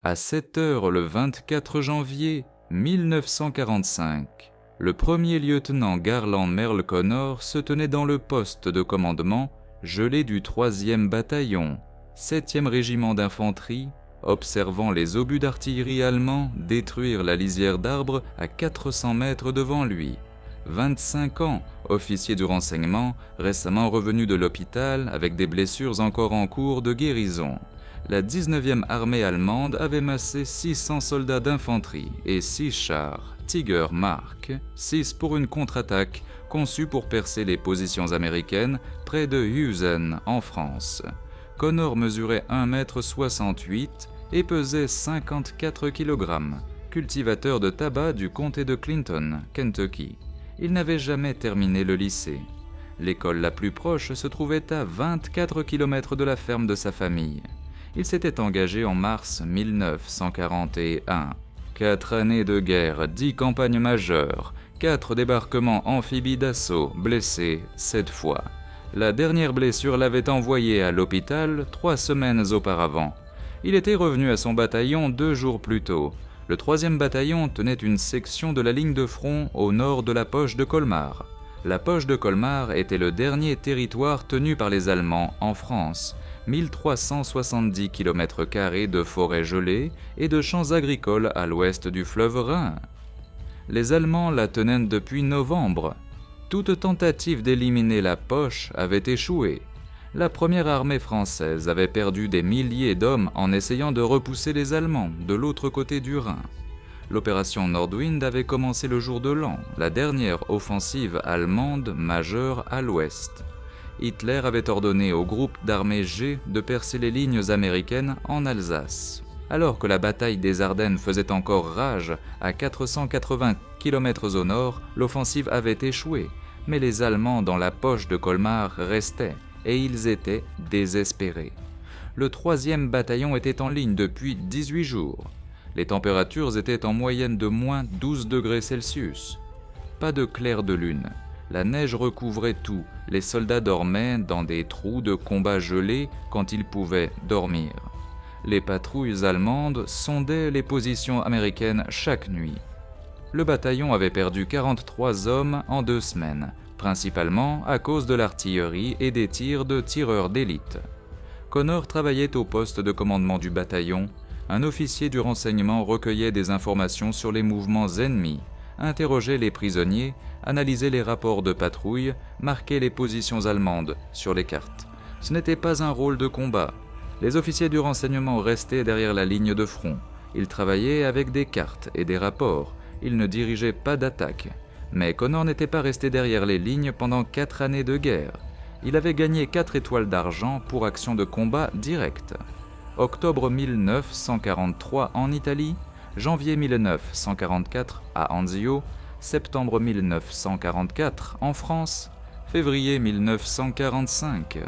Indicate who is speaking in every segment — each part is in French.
Speaker 1: À 7 heures le 24 janvier 1945, le premier lieutenant Garland Merle Connor se tenait dans le poste de commandement gelé du 3e bataillon, 7e régiment d'infanterie, observant les obus d'artillerie allemands détruire la lisière d'arbres à 400 mètres devant lui. 25 ans, officier du renseignement, récemment revenu de l'hôpital avec des blessures encore en cours de guérison. La 19e armée allemande avait massé 600 soldats d'infanterie et 6 chars Tiger Mark 6 pour une contre-attaque conçue pour percer les positions américaines près de Hüsen en France. Connor mesurait 1,68 m et pesait 54 kg, cultivateur de tabac du comté de Clinton, Kentucky. Il n'avait jamais terminé le lycée. L'école la plus proche se trouvait à 24 km de la ferme de sa famille. Il s'était engagé en mars 1941. 4 années de guerre, 10 campagnes majeures, 4 débarquements amphibies d'assaut, blessé 7 fois. La dernière blessure l'avait envoyé à l'hôpital 3 semaines auparavant. Il était revenu à son bataillon 2 jours plus tôt. Le 3e bataillon tenait une section de la ligne de front au nord de la poche de Colmar. La poche de Colmar était le dernier territoire tenu par les Allemands en France. 1370 km² de forêts gelées et de champs agricoles à l'ouest du fleuve Rhin. Les Allemands la tenaient depuis novembre. Toute tentative d'éliminer la poche avait échoué. La première armée française avait perdu des milliers d'hommes en essayant de repousser les Allemands de l'autre côté du Rhin. L'opération Nordwind avait commencé le jour de l'an, la dernière offensive allemande majeure à l'ouest. Hitler avait ordonné au groupe d'armée G de percer les lignes américaines en Alsace. Alors que la bataille des Ardennes faisait encore rage à 480 km au nord, l'offensive avait échoué, mais les Allemands dans la poche de Colmar restaient, et ils étaient désespérés. Le 3e bataillon était en ligne depuis 18 jours. Les températures étaient en moyenne de moins 12 degrés Celsius. Pas de clair de lune. La neige recouvrait tout. Les soldats dormaient dans des trous de combat gelés quand ils pouvaient dormir. Les patrouilles allemandes sondaient les positions américaines chaque nuit. Le bataillon avait perdu 43 hommes en 2 semaines, principalement à cause de l'artillerie et des tirs de tireurs d'élite. Connor travaillait au poste de commandement du bataillon. Un officier du renseignement recueillait des informations sur les mouvements ennemis, interrogeait les prisonniers, analysait les rapports de patrouille, marquait les positions allemandes sur les cartes. Ce n'était pas un rôle de combat. Les officiers du renseignement restaient derrière la ligne de front. Ils travaillaient avec des cartes et des rapports. Ils ne dirigeaient pas d'attaque. Mais Connor n'était pas resté derrière les lignes pendant 4 années de guerre. Il avait gagné 4 étoiles d'argent pour action de combat directe. Octobre 1943 en Italie, janvier 1944 à Anzio, septembre 1944 en France, février 1945.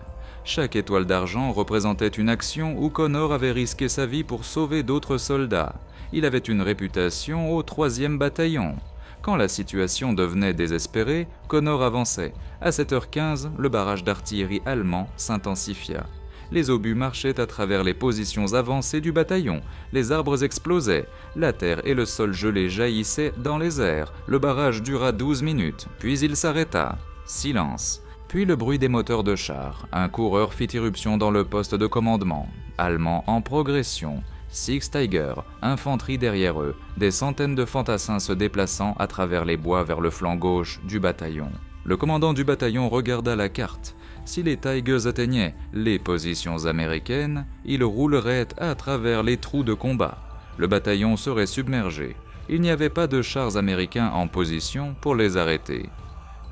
Speaker 1: Chaque étoile d'argent représentait une action où Connor avait risqué sa vie pour sauver d'autres soldats. Il avait une réputation au 3e bataillon. Quand la situation devenait désespérée, Connor avançait. À 7h15, le barrage d'artillerie allemand s'intensifia. Les obus marchaient à travers les positions avancées du bataillon. Les arbres explosaient. La terre et le sol gelé jaillissaient dans les airs. Le barrage dura 12 minutes, puis il s'arrêta. Silence. Puis le bruit des moteurs de chars. Un coureur fit irruption dans le poste de commandement. Allemand en progression. 6 Tiger, infanterie derrière eux. Des centaines de fantassins se déplaçant à travers les bois vers le flanc gauche du bataillon. Le commandant du bataillon regarda la carte. Si les Tigers atteignaient les positions américaines, ils rouleraient à travers les trous de combat. Le bataillon serait submergé. Il n'y avait pas de chars américains en position pour les arrêter.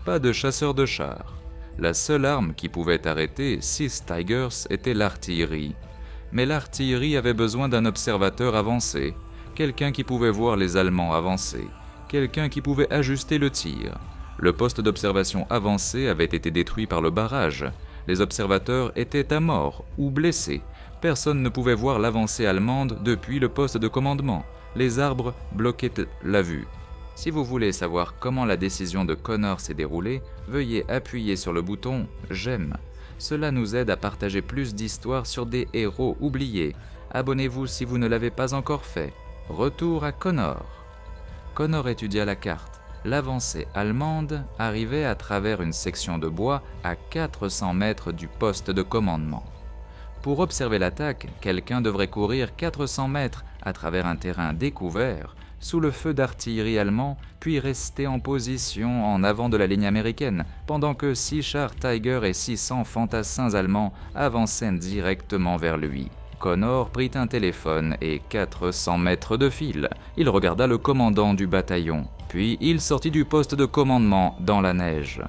Speaker 1: Pas de chasseurs de chars. La seule arme qui pouvait arrêter 6 Tigers était l'artillerie. Mais l'artillerie avait besoin d'un observateur avancé, quelqu'un qui pouvait voir les Allemands avancer, quelqu'un qui pouvait ajuster le tir. Le poste d'observation avancé avait été détruit par le barrage. Les observateurs étaient à mort ou blessés. Personne ne pouvait voir l'avancée allemande depuis le poste de commandement. Les arbres bloquaient la vue. Si vous voulez savoir comment la décision de Connor s'est déroulée, veuillez appuyer sur le bouton « J'aime ». Cela nous aide à partager plus d'histoires sur des héros oubliés. Abonnez-vous si vous ne l'avez pas encore fait. Retour à Connor. Connor étudia la carte. L'avancée allemande arrivait à travers une section de bois à 400 mètres du poste de commandement. Pour observer l'attaque, quelqu'un devrait courir 400 mètres à travers un terrain découvert, sous le feu d'artillerie allemand, puis rester en position en avant de la ligne américaine, pendant que 6 chars Tiger et 600 fantassins allemands avançaient directement vers lui. Connor prit un téléphone et 400 mètres de fil. Il regarda le commandant du bataillon, puis il sortit du poste de commandement dans la neige.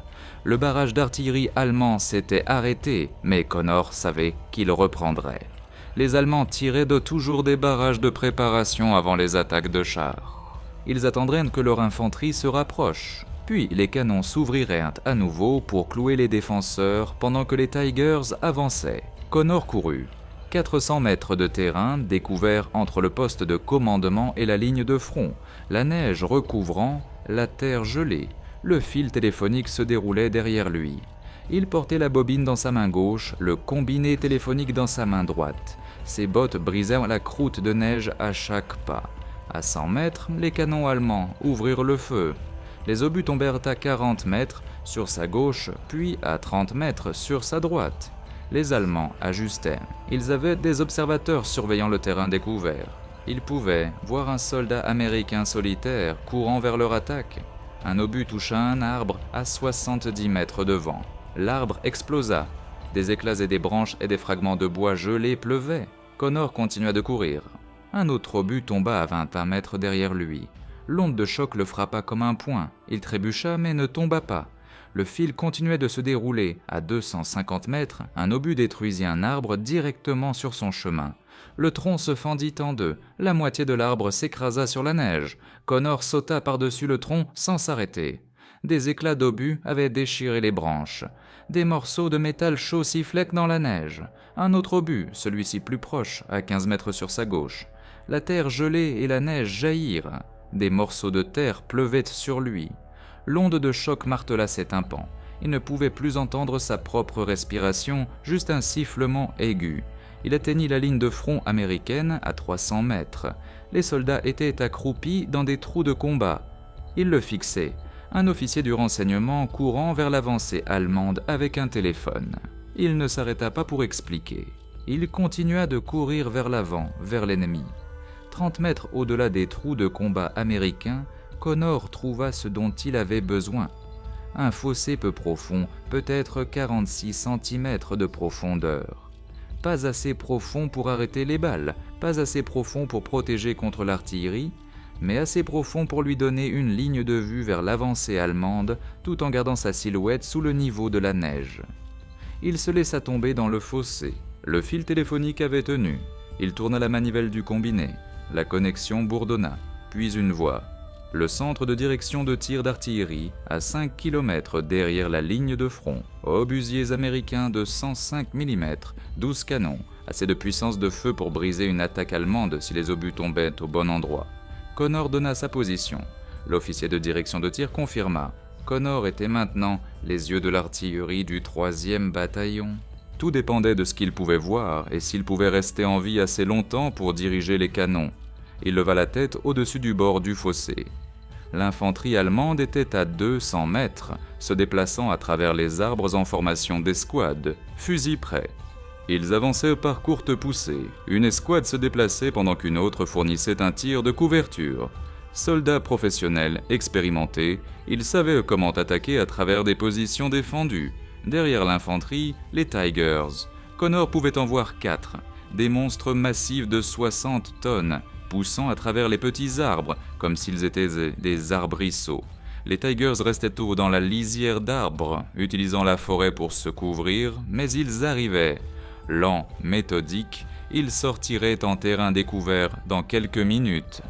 Speaker 1: Le barrage d'artillerie allemand s'était arrêté, mais Connor savait qu'il reprendrait. Les Allemands tiraient de toujours des barrages de préparation avant les attaques de chars. Ils attendraient que leur infanterie se rapproche, puis les canons s'ouvriraient à nouveau pour clouer les défenseurs pendant que les Tigers avançaient. Connor courut. 400 mètres de terrain découvert entre le poste de commandement et la ligne de front, la neige recouvrant, la terre gelée. Le fil téléphonique se déroulait derrière lui. Il portait la bobine dans sa main gauche, le combiné téléphonique dans sa main droite. Ses bottes brisaient la croûte de neige à chaque pas. À 100 mètres, les canons allemands ouvrirent le feu. Les obus tombèrent à 40 mètres sur sa gauche, puis à 30 mètres sur sa droite. Les Allemands ajustaient. Ils avaient des observateurs surveillant le terrain découvert. Ils pouvaient voir un soldat américain solitaire courant vers leur attaque. Un obus toucha un arbre à 70 mètres devant. L'arbre explosa. Des éclats et des branches et des fragments de bois gelés pleuvaient. Connor continua de courir. Un autre obus tomba à 21 mètres derrière lui. L'onde de choc le frappa comme un poing. Il trébucha mais ne tomba pas. Le fil continuait de se dérouler. À 250 mètres, un obus détruisit un arbre directement sur son chemin. Le tronc se fendit en deux. La moitié de l'arbre s'écrasa sur la neige. Connor sauta par-dessus le tronc sans s'arrêter. Des éclats d'obus avaient déchiré les branches. Des morceaux de métal chaud sifflaient dans la neige. Un autre obus, celui-ci plus proche, à 15 mètres sur sa gauche. La terre gelée et la neige jaillirent. Des morceaux de terre pleuvaient sur lui. L'onde de choc martela ses tympans. Il ne pouvait plus entendre sa propre respiration, juste un sifflement aigu. Il atteignit la ligne de front américaine à 300 mètres. Les soldats étaient accroupis dans des trous de combat. Il le fixait. Un officier du renseignement courant vers l'avancée allemande avec un téléphone. Il ne s'arrêta pas pour expliquer. Il continua de courir vers l'avant, vers l'ennemi. 30 mètres au-delà des trous de combat américains, Connor trouva ce dont il avait besoin. Un fossé peu profond, peut-être 46 cm de profondeur. Pas assez profond pour arrêter les balles, pas assez profond pour protéger contre l'artillerie, mais assez profond pour lui donner une ligne de vue vers l'avancée allemande tout en gardant sa silhouette sous le niveau de la neige. Il se laissa tomber dans le fossé. Le fil téléphonique avait tenu. Il tourna la manivelle du combiné. La connexion bourdonna, puis une voix. Le centre de direction de tir d'artillerie, à 5 km derrière la ligne de front. Obusiers américains de 105 mm, 12 canons, assez de puissance de feu pour briser une attaque allemande si les obus tombaient au bon endroit. Connor donna sa position. L'officier de direction de tir confirma. Connor était maintenant les yeux de l'artillerie du 3e bataillon. Tout dépendait de ce qu'il pouvait voir et s'il pouvait rester en vie assez longtemps pour diriger les canons. Il leva la tête au-dessus du bord du fossé. L'infanterie allemande était à 200 mètres, se déplaçant à travers les arbres en formation d'escouade, fusil prêt. Ils avançaient par courtes poussées. Une escouade se déplaçait pendant qu'une autre fournissait un tir de couverture. Soldats professionnels, expérimentés, ils savaient comment attaquer à travers des positions défendues. Derrière l'infanterie, les Tigers. Connor pouvait en voir 4, des monstres massifs de 60 tonnes, poussant à travers les petits arbres, comme s'ils étaient des arbrisseaux. Les Tigers restaient tôt dans la lisière d'arbres, utilisant la forêt pour se couvrir, mais ils arrivaient. Lents, méthodiques, ils sortiraient en terrain découvert dans quelques minutes.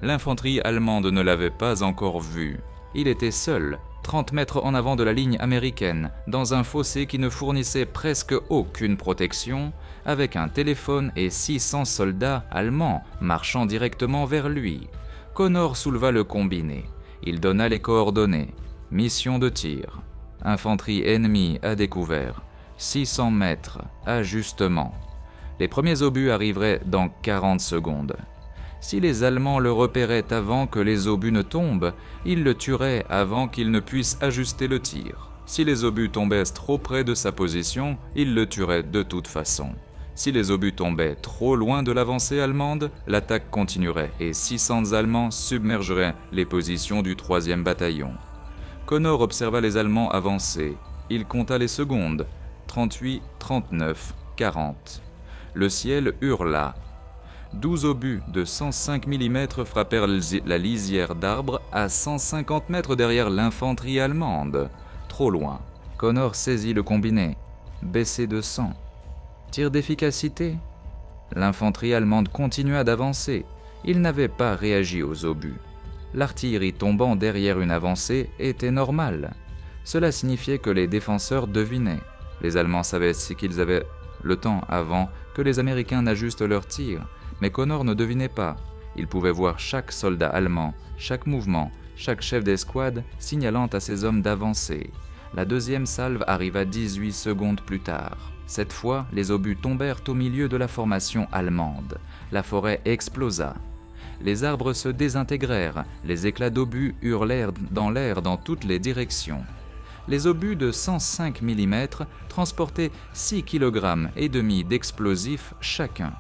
Speaker 1: L'infanterie allemande ne l'avait pas encore vu. Il était seul, 30 mètres en avant de la ligne américaine, dans un fossé qui ne fournissait presque aucune protection, avec un téléphone et 600 soldats allemands marchant directement vers lui. Connor souleva le combiné. Il donna les coordonnées. Mission de tir. Infanterie ennemie à découvert. 600 mètres. Ajustement. Les premiers obus arriveraient dans 40 secondes. Si les Allemands le repéraient avant que les obus ne tombent, ils le tueraient avant qu'il ne puisse ajuster le tir. Si les obus tombaient trop près de sa position, ils le tueraient de toute façon. Si les obus tombaient trop loin de l'avancée allemande, l'attaque continuerait et 600 Allemands submergeraient les positions du 3e bataillon. Connor observa les Allemands avancer. Il compta les secondes. 38, 39, 40. Le ciel hurla. 12 obus de 105 mm frappèrent la lisière d'arbres à 150 mètres derrière l'infanterie allemande. Trop loin. Connor saisit le combiné. Baissé de 100. Tir d'efficacité. L'infanterie allemande continua d'avancer. Il n'avait pas réagi aux obus. L'artillerie tombant derrière une avancée était normale. Cela signifiait que les défenseurs devinaient. Les Allemands savaient qu'ils avaient le temps avant que les Américains n'ajustent leurs tirs, mais Connor ne devinait pas. Il pouvait voir chaque soldat allemand, chaque mouvement, chaque chef d'escouade signalant à ses hommes d'avancer. La deuxième salve arriva 18 secondes plus tard. Cette fois, les obus tombèrent au milieu de la formation allemande. La forêt explosa. Les arbres se désintégrèrent, les éclats d'obus hurlèrent dans l'air dans toutes les directions. Les obus de 105 mm transportaient 6,5 kg d'explosifs chacun.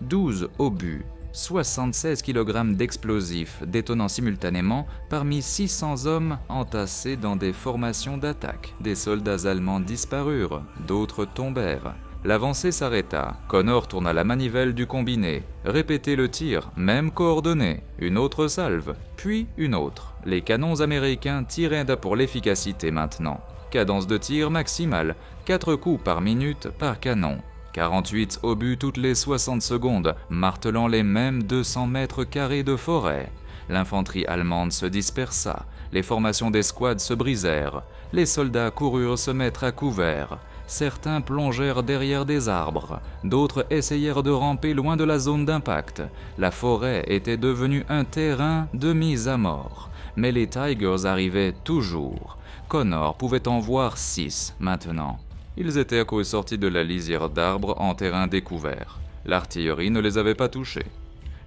Speaker 1: 12 obus, 76 kg d'explosifs détonnant simultanément parmi 600 hommes entassés dans des formations d'attaque. Des soldats allemands disparurent, d'autres tombèrent. L'avancée s'arrêta. Connor tourna la manivelle du combiné. Répétait le tir, même coordonné. Une autre salve, puis une autre. Les canons américains tiraient pour l'efficacité maintenant. Cadence de tir maximale, 4 coups par minute par canon. 48 obus toutes les 60 secondes, martelant les mêmes 200 mètres carrés de forêt. L'infanterie allemande se dispersa. Les formations d'escouade se brisèrent. Les soldats coururent se mettre à couvert. Certains plongèrent derrière des arbres, d'autres essayèrent de ramper loin de la zone d'impact. La forêt était devenue un terrain de mise à mort. Mais les Tigers arrivaient toujours. Connor pouvait en voir 6 maintenant. Ils étaient sortis de la lisière d'arbres en terrain découvert. L'artillerie ne les avait pas touchés.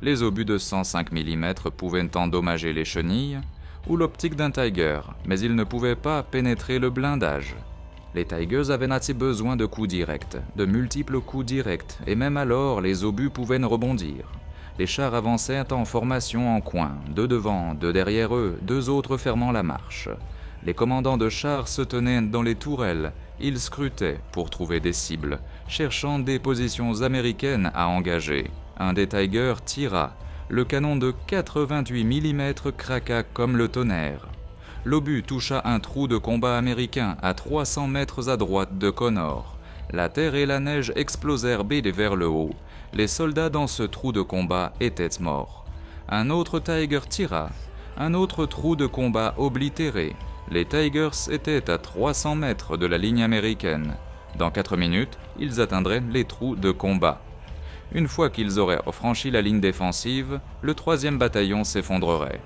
Speaker 1: Les obus de 105 mm pouvaient endommager les chenilles ou l'optique d'un Tiger, mais ils ne pouvaient pas pénétrer le blindage. Les Tigers avaient assez besoin de coups directs, de multiples coups directs, et même alors les obus pouvaient rebondir. Les chars avançaient en formation en coin, 2 devant, 2 derrière eux, 2 autres fermant la marche. Les commandants de chars se tenaient dans les tourelles, ils scrutaient pour trouver des cibles, cherchant des positions américaines à engager. Un des Tigers tira, le canon de 88 mm craqua comme le tonnerre. L'obus toucha un trou de combat américain à 300 mètres à droite de Connor. La terre et la neige explosèrent vers le haut. Les soldats dans ce trou de combat étaient morts. Un autre Tiger tira. Un autre trou de combat oblitéré. Les Tigers étaient à 300 mètres de la ligne américaine. Dans 4 minutes, ils atteindraient les trous de combat. Une fois qu'ils auraient franchi la ligne défensive, le 3e bataillon s'effondrerait.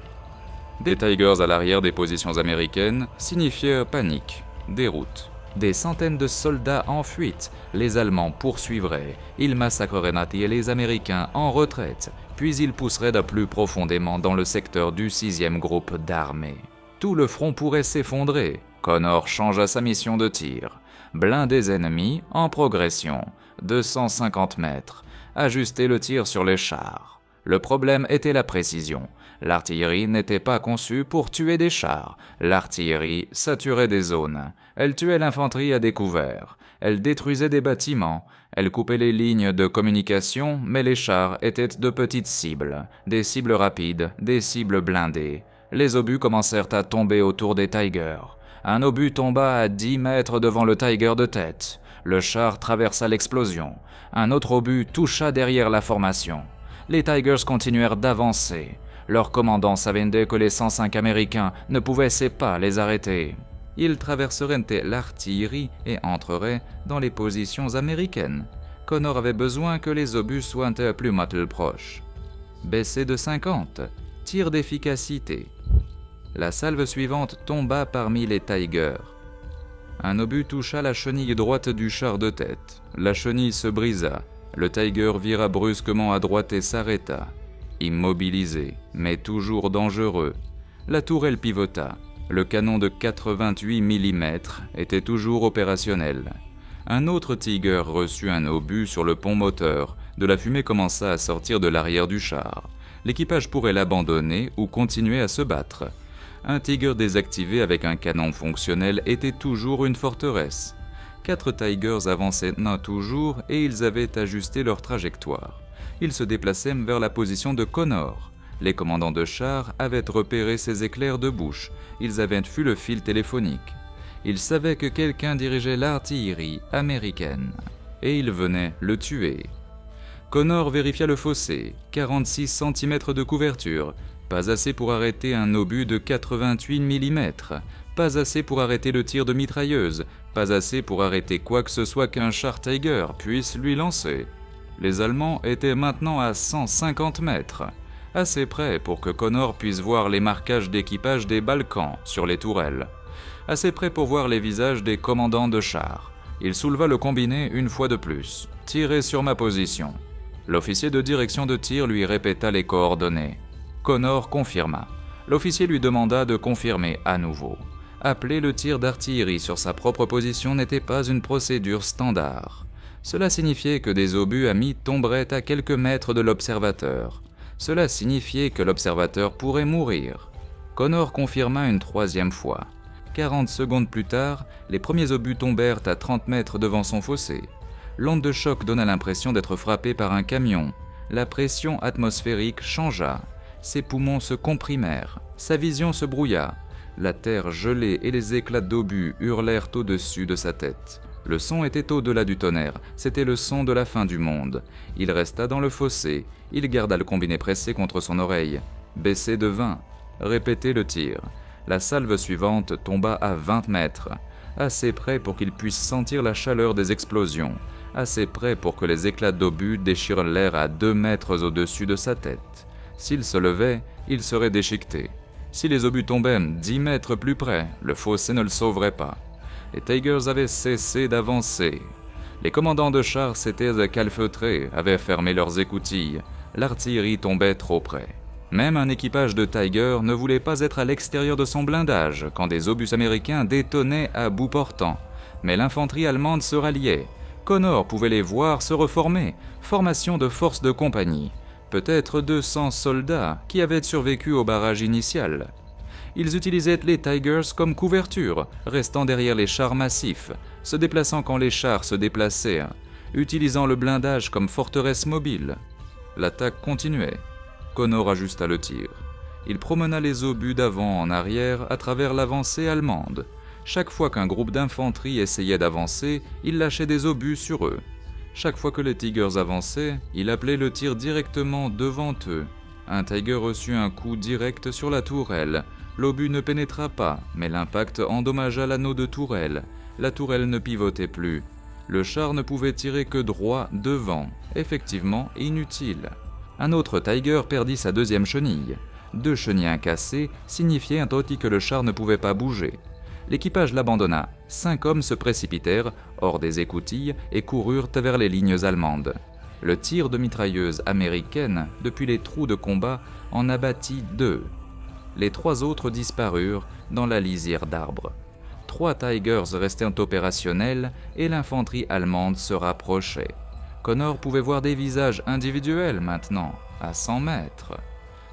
Speaker 1: Des Tigers à l'arrière des positions américaines signifiaient panique, déroute. Des centaines de soldats en fuite, les Allemands poursuivraient, ils massacreraient les Américains en retraite, puis ils pousseraient de plus profondément dans le secteur du 6e groupe d'armée. Tout le front pourrait s'effondrer. Connor changea sa mission de tir. Blinder ennemis en progression, 250 mètres. Ajuster le tir sur les chars. Le problème était la précision. L'artillerie n'était pas conçue pour tuer des chars. L'artillerie saturait des zones. Elle tuait l'infanterie à découvert. Elle détruisait des bâtiments. Elle coupait les lignes de communication, mais les chars étaient de petites cibles. Des cibles rapides, des cibles blindées. Les obus commencèrent à tomber autour des Tigers. Un obus tomba à 10 mètres devant le Tiger de tête. Le char traversa l'explosion. Un autre obus toucha derrière la formation. Les Tigers continuèrent d'avancer. Leur commandant savait que les 105 Américains ne pouvaient pas les arrêter. Ils traverseraient l'artillerie et entreraient dans les positions américaines. Connor avait besoin que les obus soient plus proches. Baissé de 50, tir d'efficacité. La salve suivante tomba parmi les Tigers. Un obus toucha la chenille droite du char de tête. La chenille se brisa. Le Tiger vira brusquement à droite et s'arrêta. Immobilisé, mais toujours dangereux, la tourelle pivota. Le canon de 88 mm était toujours opérationnel. Un autre Tiger reçut un obus sur le pont moteur. De la fumée commença à sortir de l'arrière du char. L'équipage pourrait l'abandonner ou continuer à se battre. Un Tiger désactivé avec un canon fonctionnel était toujours une forteresse. 4 Tigers avançaient toujours et ils avaient ajusté leur trajectoire. Ils se déplaçaient vers la position de Connor. Les commandants de char avaient repéré ces éclairs de bouche. Ils avaient vu le fil téléphonique. Ils savaient que quelqu'un dirigeait l'artillerie américaine et ils venaient le tuer. Connor vérifia le fossé, 46 cm de couverture, pas assez pour arrêter un obus de 88 mm, pas assez pour arrêter le tir de mitrailleuse, pas assez pour arrêter quoi que ce soit qu'un char Tiger puisse lui lancer. Les Allemands étaient maintenant à 150 mètres, assez près pour que Connor puisse voir les marquages d'équipage des Balkans sur les tourelles, assez près pour voir les visages des commandants de chars. Il souleva le combiné une fois de plus. « Tirez sur ma position ». L'officier de direction de tir lui répéta les coordonnées. Connor confirma. L'officier lui demanda de confirmer à nouveau. Appeler le tir d'artillerie sur sa propre position n'était pas une procédure standard. Cela signifiait que des obus amis tomberaient à quelques mètres de l'observateur. Cela signifiait que l'observateur pourrait mourir. Connor confirma une 3e fois. 40 secondes plus tard, les premiers obus tombèrent à 30 mètres devant son fossé. L'onde de choc donna l'impression d'être frappé par un camion. La pression atmosphérique changea. Ses poumons se comprimèrent. Sa vision se brouilla. La terre gelée et les éclats d'obus hurlèrent au-dessus de sa tête. Le son était au-delà du tonnerre. C'était le son de la fin du monde. Il resta dans le fossé. Il garda le combiné pressé contre son oreille. Baissé de 20. Répétez le tir. La salve suivante tomba à 20 mètres. Assez près pour qu'il puisse sentir la chaleur des explosions. Assez près pour que les éclats d'obus déchirent l'air à 2 mètres au-dessus de sa tête. S'il se levait, il serait déchiqueté. Si les obus tombaient 10 mètres plus près, le fossé ne le sauverait pas. Les Tigers avaient cessé d'avancer. Les commandants de chars s'étaient calfeutrés, avaient fermé leurs écoutilles. L'artillerie tombait trop près. Même un équipage de Tiger ne voulait pas être à l'extérieur de son blindage quand des obus américains détonnaient à bout portant. Mais l'infanterie allemande se ralliait. Connor pouvait les voir se reformer, formation de forces de compagnie. Peut-être 200 soldats qui avaient survécu au barrage initial. Ils utilisaient les Tigers comme couverture, restant derrière les chars massifs, se déplaçant quand les chars se déplaçaient, utilisant le blindage comme forteresse mobile. L'attaque continuait. Connor ajusta le tir. Il promena les obus d'avant en arrière à travers l'avancée allemande. Chaque fois qu'un groupe d'infanterie essayait d'avancer, il lâchait des obus sur eux. Chaque fois que les Tigers avançaient, il appelait le tir directement devant eux. Un Tiger reçut un coup direct sur la tourelle. L'obus ne pénétra pas, mais l'impact endommagea l'anneau de tourelle. La tourelle ne pivotait plus. Le char ne pouvait tirer que droit devant. Effectivement inutile. Un autre Tiger perdit sa 2e chenille. 2 chenilles cassées signifiaient aussi que le char ne pouvait pas bouger. L'équipage l'abandonna. 5 hommes se précipitèrent hors des écoutilles et coururent vers les lignes allemandes. Le tir de mitrailleuse américaine, depuis les trous de combat, en abattit 2. Les 3 autres disparurent dans la lisière d'arbres. 3 Tigers restèrent opérationnels et l'infanterie allemande se rapprochait. Connor pouvait voir des visages individuels maintenant, à 100 mètres.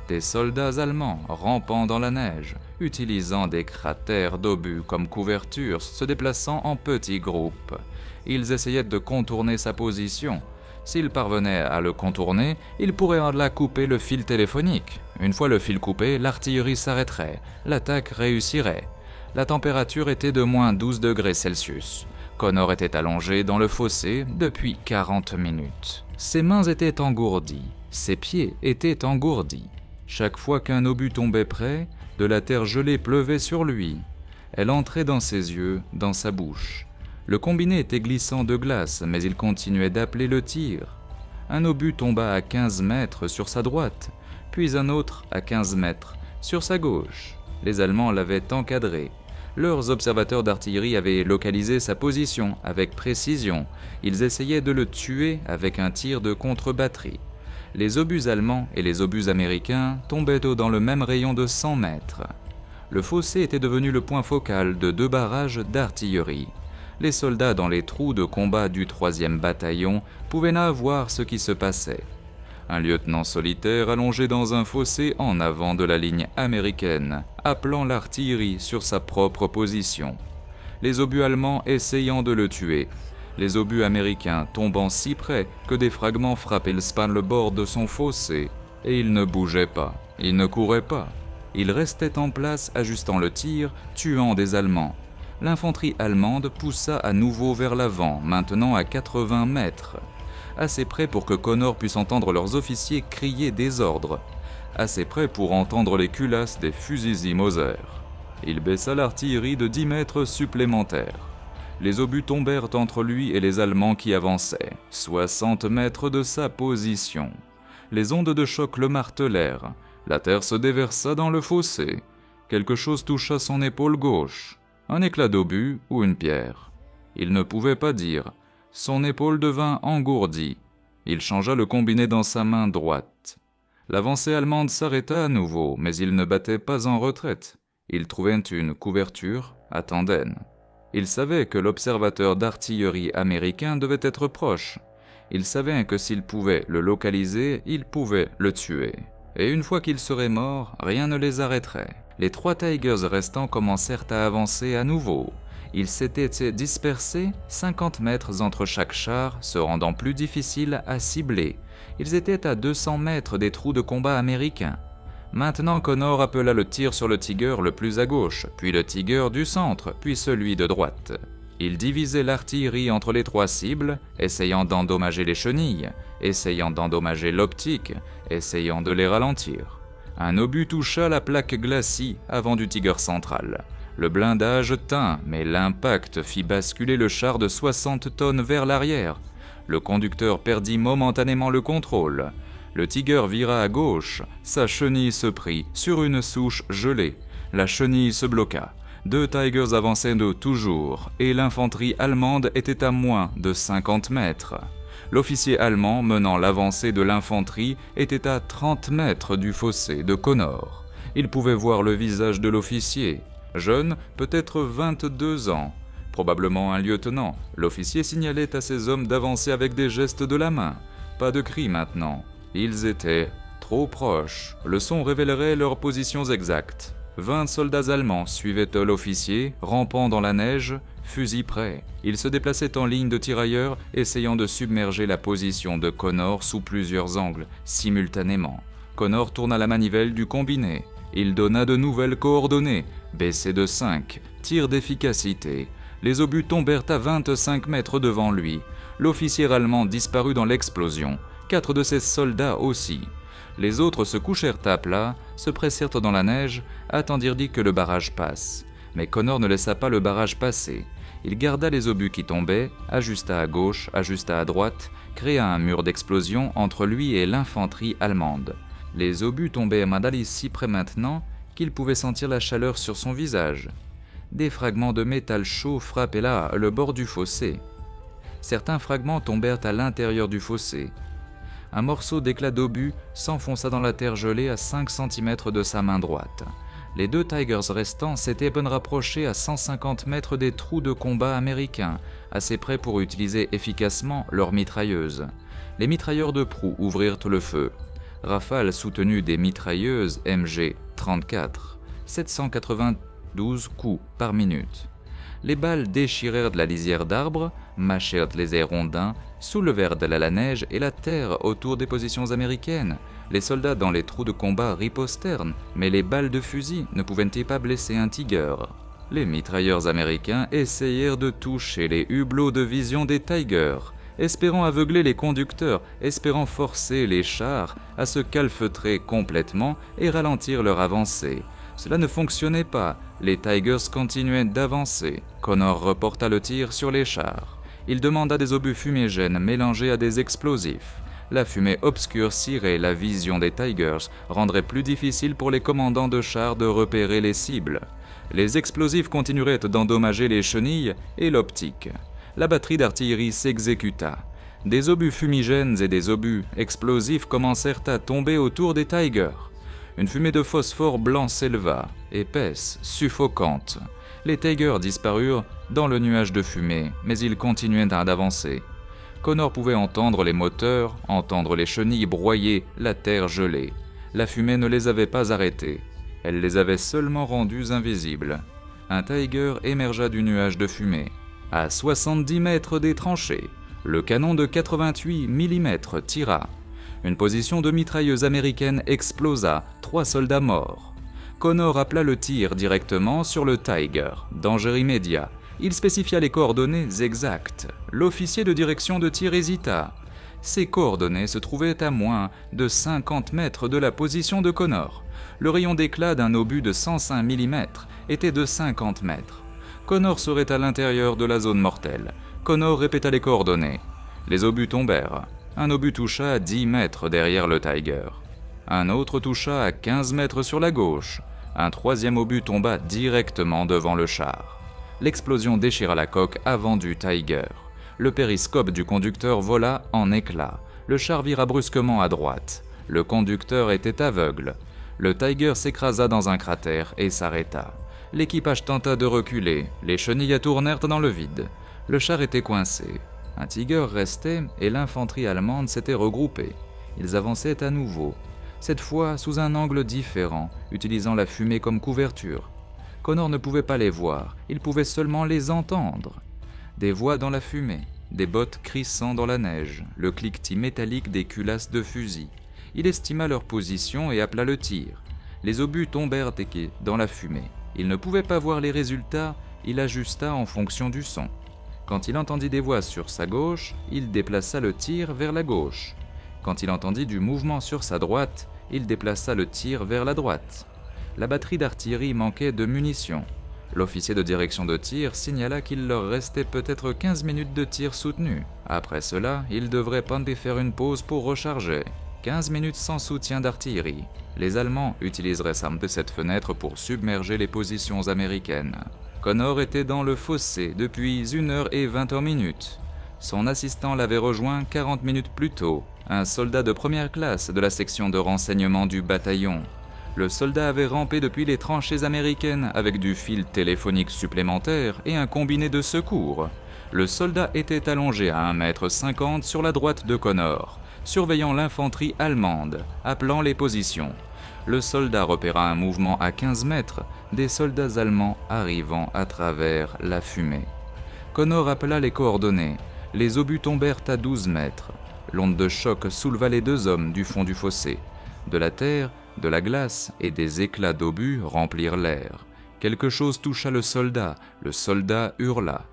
Speaker 1: Des soldats allemands rampant dans la neige, utilisant des cratères d'obus comme couverture, se déplaçant en petits groupes. Ils essayaient de contourner sa position. S'ils parvenaient à le contourner, ils pourraient en là couper le fil téléphonique. Une fois le fil coupé, l'artillerie s'arrêterait, l'attaque réussirait. La température était de moins 12 degrés Celsius. Connor était allongé dans le fossé depuis 40 minutes. Ses mains étaient engourdies, ses pieds étaient engourdis. Chaque fois qu'un obus tombait près, de la terre gelée pleuvait sur lui. Elle entrait dans ses yeux, dans sa bouche. Le combiné était glissant de glace, mais il continuait d'appeler le tir. Un obus tomba à 15 mètres sur sa droite, puis un autre à 15 mètres sur sa gauche. Les Allemands l'avaient encadré. Leurs observateurs d'artillerie avaient localisé sa position avec précision. Ils essayaient de le tuer avec un tir de contre-batterie. Les obus allemands et les obus américains tombaient dans le même rayon de 100 mètres. Le fossé était devenu le point focal de 2 barrages d'artillerie. Les soldats dans les trous de combat du 3e bataillon pouvaient là voir ce qui se passait. Un lieutenant solitaire allongé dans un fossé en avant de la ligne américaine, appelant l'artillerie sur sa propre position. Les obus allemands essayant de le tuer, les obus américains tombant si près que des fragments frappaient le bord de son fossé, et il ne bougeait pas, il ne courait pas. Il restait en place ajustant le tir, tuant des Allemands. L'infanterie allemande poussa à nouveau vers l'avant, maintenant à 80 mètres. Assez près pour que Connor puisse entendre leurs officiers crier des ordres. Assez près pour entendre les culasses des fusils Mauser. Il baissa l'artillerie de 10 mètres supplémentaires. Les obus tombèrent entre lui et les Allemands qui avançaient, 60 mètres de sa position. Les ondes de choc le martelèrent. La terre se déversa dans le fossé. Quelque chose toucha son épaule gauche. Un éclat d'obus ou une pierre. Il ne pouvait pas dire. Son épaule devint engourdie. Il changea le combiné dans sa main droite. L'avancée allemande s'arrêta à nouveau, mais il ne battait pas en retraite. Il trouvait une couverture à Tandem. Il savait que l'observateur d'artillerie américain devait être proche. Il savait que s'il pouvait le localiser, il pouvait le tuer. Et une fois qu'il serait mort, rien ne les arrêterait. Les 3 Tigers restants commencèrent à avancer à nouveau. Ils s'étaient dispersés 50 mètres entre chaque char, se rendant plus difficile à cibler. Ils étaient à 200 mètres des trous de combat américains. Maintenant, Connor appela le tir sur le Tiger le plus à gauche, puis le Tiger du centre, puis celui de droite. Il divisait l'artillerie entre les 3 cibles, essayant d'endommager les chenilles, essayant d'endommager l'optique, essayant de les ralentir. Un obus toucha la plaque glacis avant du Tiger central. Le blindage tint, mais l'impact fit basculer le char de 60 tonnes vers l'arrière. Le conducteur perdit momentanément le contrôle. Le Tiger vira à gauche, sa chenille se prit sur une souche gelée. La chenille se bloqua. 2 Tigers avançaient de toujours, et l'infanterie allemande était à moins de 50 mètres. L'officier allemand menant l'avancée de l'infanterie était à 30 mètres du fossé de Connor. Il pouvait voir le visage de l'officier. Jeune, peut-être 22 ans, probablement un lieutenant. L'officier signalait à ses hommes d'avancer avec des gestes de la main. Pas de cris maintenant. Ils étaient trop proches. Le son révélerait leurs positions exactes. 20 soldats allemands suivaient l'officier, rampant dans la neige, fusil prêt. Ils se déplaçaient en ligne de tirailleurs, essayant de submerger la position de Connor sous plusieurs angles, simultanément. Connor tourna la manivelle du combiné. Il donna de nouvelles coordonnées, baissé de 5, tir d'efficacité. Les obus tombèrent à 25 mètres devant lui. L'officier allemand disparut dans l'explosion. 4 de ses soldats aussi. Les autres se couchèrent à plat, se pressèrent dans la neige, attendirent que le barrage passe. Mais Connor ne laissa pas le barrage passer. Il garda les obus qui tombaient, ajusta à gauche, ajusta à droite, créa un mur d'explosion entre lui et l'infanterie allemande. Les obus tombaient à Madali si près maintenant qu'il pouvait sentir la chaleur sur son visage. Des fragments de métal chaud frappaient là le bord du fossé. Certains fragments tombèrent à l'intérieur du fossé. Un morceau d'éclat d'obus s'enfonça dans la terre gelée à 5 cm de sa main droite. Les 2 Tigers restants s'étaient rapprochés à 150 mètres des trous de combat américains, assez près pour utiliser efficacement leurs mitrailleuses. Les mitrailleurs de proue ouvrirent le feu. Rafale soutenue des mitrailleuses MG-34, 792 coups par minute. Les balles déchirèrent de la lisière d'arbres, mâchèrent les hirondins, soulevèrent de la neige et la terre autour des positions américaines. Les soldats dans les trous de combat ripostèrent, mais les balles de fusil ne pouvaient pas blesser un Tiger. Les mitrailleurs américains essayèrent de toucher les hublots de vision des Tigers, espérant aveugler les conducteurs, espérant forcer les chars à se calfeutrer complètement et ralentir leur avancée. Cela ne fonctionnait pas, les Tigers continuaient d'avancer. Connor reporta le tir sur les chars. Il demanda des obus fumigènes mélangés à des explosifs. La fumée obscurcirait la vision des Tigers, rendrait plus difficile pour les commandants de chars de repérer les cibles. Les explosifs continueraient d'endommager les chenilles et l'optique. La batterie d'artillerie s'exécuta. Des obus fumigènes et des obus explosifs commencèrent à tomber autour des Tigers. Une fumée de phosphore blanc s'éleva, épaisse, suffocante. Les Tigers disparurent dans le nuage de fumée, mais ils continuaient d'avancer. Connor pouvait entendre les moteurs, entendre les chenilles broyer la terre gelée. La fumée ne les avait pas arrêtés. Elle les avait seulement rendus invisibles. Un Tiger émergea du nuage de fumée. À 70 mètres des tranchées, le canon de 88 mm tira. Une position de mitrailleuse américaine explosa, 3 soldats morts. Connor appela le tir directement sur le Tiger, danger immédiat. Il spécifia les coordonnées exactes. L'officier de direction de tir hésita. Ces coordonnées se trouvaient à moins de 50 mètres de la position de Connor. Le rayon d'éclat d'un obus de 105 mm était de 50 mètres. Connor serait à l'intérieur de la zone mortelle. Connor répéta les coordonnées. Les obus tombèrent. Un obus toucha à 10 mètres derrière le Tiger. Un autre toucha à 15 mètres sur la gauche. Un troisième obus tomba directement devant le char. L'explosion déchira la coque avant du Tiger. Le périscope du conducteur vola en éclats. Le char vira brusquement à droite. Le conducteur était aveugle. Le Tiger s'écrasa dans un cratère et s'arrêta. L'équipage tenta de reculer. Les chenilles tournèrent dans le vide. Le char était coincé. Un Tiger restait et l'infanterie allemande s'était regroupée. Ils avançaient à nouveau, cette fois sous un angle différent, utilisant la fumée comme couverture. Connor ne pouvait pas les voir, il pouvait seulement les entendre. Des voix dans la fumée, des bottes crissant dans la neige, le cliquetis métallique des culasses de fusil. Il estima leur position et appela le tir. Les obus tombèrent dans la fumée. Il ne pouvait pas voir les résultats, il ajusta en fonction du son. Quand il entendit des voix sur sa gauche, il déplaça le tir vers la gauche. Quand il entendit du mouvement sur sa droite, il déplaça le tir vers la droite. La batterie d'artillerie manquait de munitions. L'officier de direction de tir signala qu'il leur restait peut-être 15 minutes de tir soutenu. Après cela, ils devraient faire une pause pour recharger. 15 minutes sans soutien d'artillerie. Les Allemands utiliseraient cette fenêtre pour submerger les positions américaines. Connor était dans le fossé depuis 1h20. Son assistant l'avait rejoint 40 minutes plus tôt, un soldat de première classe de la section de renseignement du bataillon. Le soldat avait rampé depuis les tranchées américaines avec du fil téléphonique supplémentaire et un combiné de secours. Le soldat était allongé à 1,50 m sur la droite de Connor, surveillant l'infanterie allemande, appelant les positions. Le soldat repéra un mouvement à 15 mètres, des soldats allemands arrivant à travers la fumée. Connor appela les coordonnées. Les obus tombèrent à 12 mètres. L'onde de choc souleva les 2 hommes du fond du fossé. De la terre, de la glace et des éclats d'obus remplirent l'air. Quelque chose toucha le soldat hurla.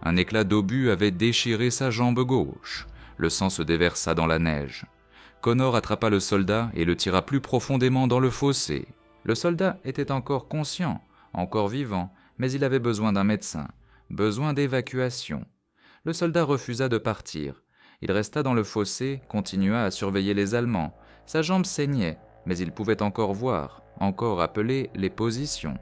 Speaker 1: Un éclat d'obus avait déchiré sa jambe gauche. Le sang se déversa dans la neige. Connor attrapa le soldat et le tira plus profondément dans le fossé. Le soldat était encore conscient, encore vivant, mais il avait besoin d'un médecin, besoin d'évacuation. Le soldat refusa de partir. Il resta dans le fossé, continua à surveiller les Allemands. Sa jambe saignait, mais il pouvait encore voir, encore appeler les positions.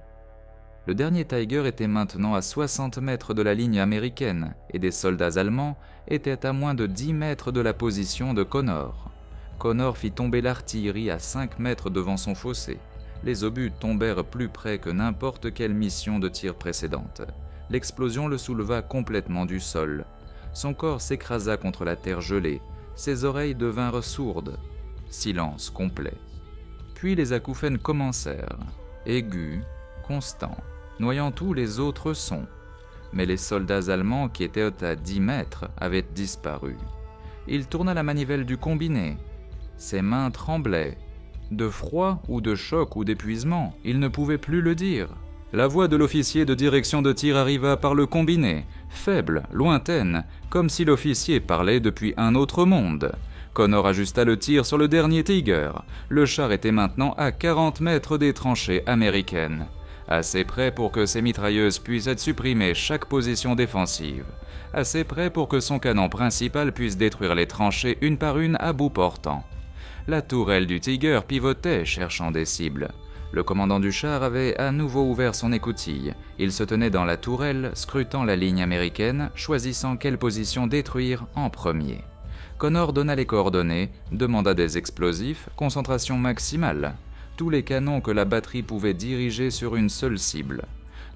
Speaker 1: Le dernier Tiger était maintenant à 60 mètres de la ligne américaine et des soldats allemands étaient à moins de 10 mètres de la position de Connor. Connor fit tomber l'artillerie à 5 mètres devant son fossé. Les obus tombèrent plus près que n'importe quelle mission de tir précédente. L'explosion le souleva complètement du sol. Son corps s'écrasa contre la terre gelée. Ses oreilles devinrent sourdes. Silence complet. Puis les acouphènes commencèrent, aigus, constants, noyant tous les autres sons. Mais les soldats allemands qui étaient à 10 mètres avaient disparu. Il tourna la manivelle du combiné. Ses mains tremblaient. De froid ou de choc ou d'épuisement, il ne pouvait plus le dire. La voix de l'officier de direction de tir arriva par le combiné, faible, lointaine, comme si l'officier parlait depuis un autre monde. Connor ajusta le tir sur le dernier Tiger. Le char était maintenant à 40 mètres des tranchées américaines. assez près pour que ses mitrailleuses puissent être supprimées chaque position défensive, assez près pour que son canon principal puisse détruire les tranchées une par une à bout portant. La tourelle du Tiger pivotait, cherchant des cibles. Le commandant du char avait à nouveau ouvert son écoutille. Il se tenait dans la tourelle, scrutant la ligne américaine, choisissant quelle position détruire en premier. Connor donna les coordonnées, demanda des explosifs, concentration maximale. Tous les canons que la batterie pouvait diriger sur une seule cible.